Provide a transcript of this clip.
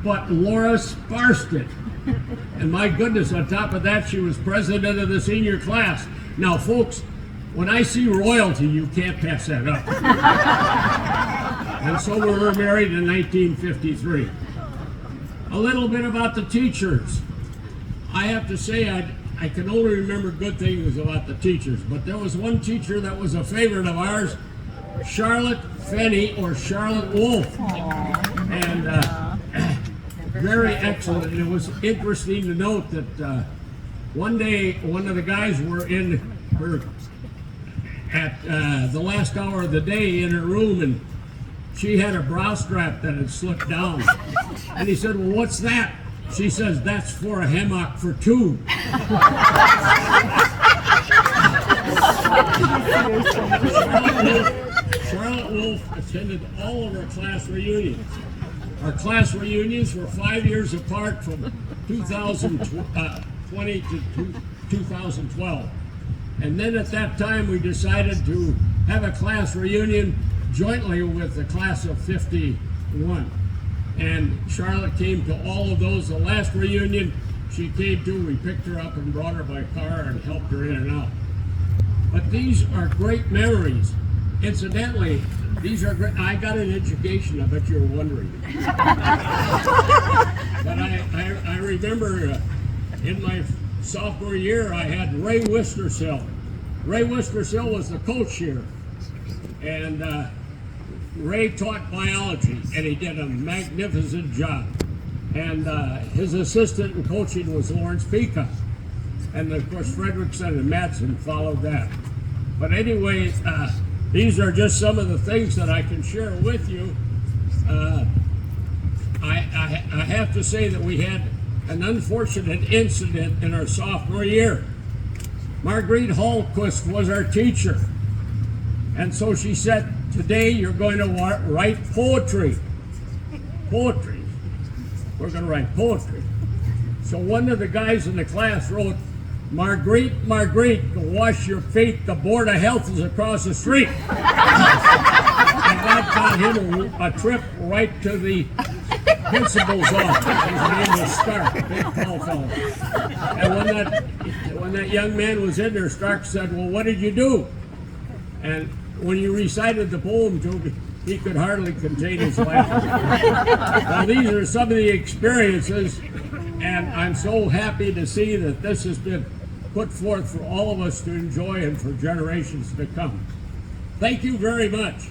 but Laura sparsed it. And my goodness, on top of that, she was president of the senior class. Now, folks, when I see royalty, you can't pass that up. And so we were married in 1953. A little bit about the teachers. I have to say, I can only remember good things about the teachers, but there was one teacher that was a favorite of ours, Charlotte Fenney, or Charlotte Wolf. And very excellent. And it was interesting to note that one day, one of the guys were in her, at the last hour of the day in her room, and she had a bra strap that had slipped down. And he said, well, what's that? She says, that's for a hammock for two. Charlotte Wolf attended all of our class reunions. Our class reunions were 5 years apart from 2020 to 2012. And then at that time we decided to have a class reunion jointly with the class of 51. And Charlotte came to all of those. The last reunion she came to, we picked her up and brought her by car and helped her in and out. But these are great memories. Incidentally, these are great. I got an education, I bet you're wondering. But I remember in my sophomore year, I had Ray Wistersill. Ray Wistersill was the coach here. And Ray taught biology, and he did a magnificent job. And his assistant in coaching was Lawrence Peacock. And of course, Fredrickson and Madsen followed that. But anyway, these are just some of the things that I can share with you. I have to say that we had an unfortunate incident in our sophomore year. Marguerite Hallquist was our teacher. And so she said, today you're going to write poetry. Poetry. We're going to write poetry. So one of the guys in the class wrote, Marguerite, Marguerite, go wash your feet. The Board of Health is across the street. And that got him a trip right to the principal's office. His name was Stark, big tall fellow. And when that young man was in there, Stark said, well, what did you do? And when you recited the poem to him, he could hardly contain his laughter. Now, these are some of the experiences, and I'm so happy to see that this has been put forth for all of us to enjoy and for generations to come. Thank you very much.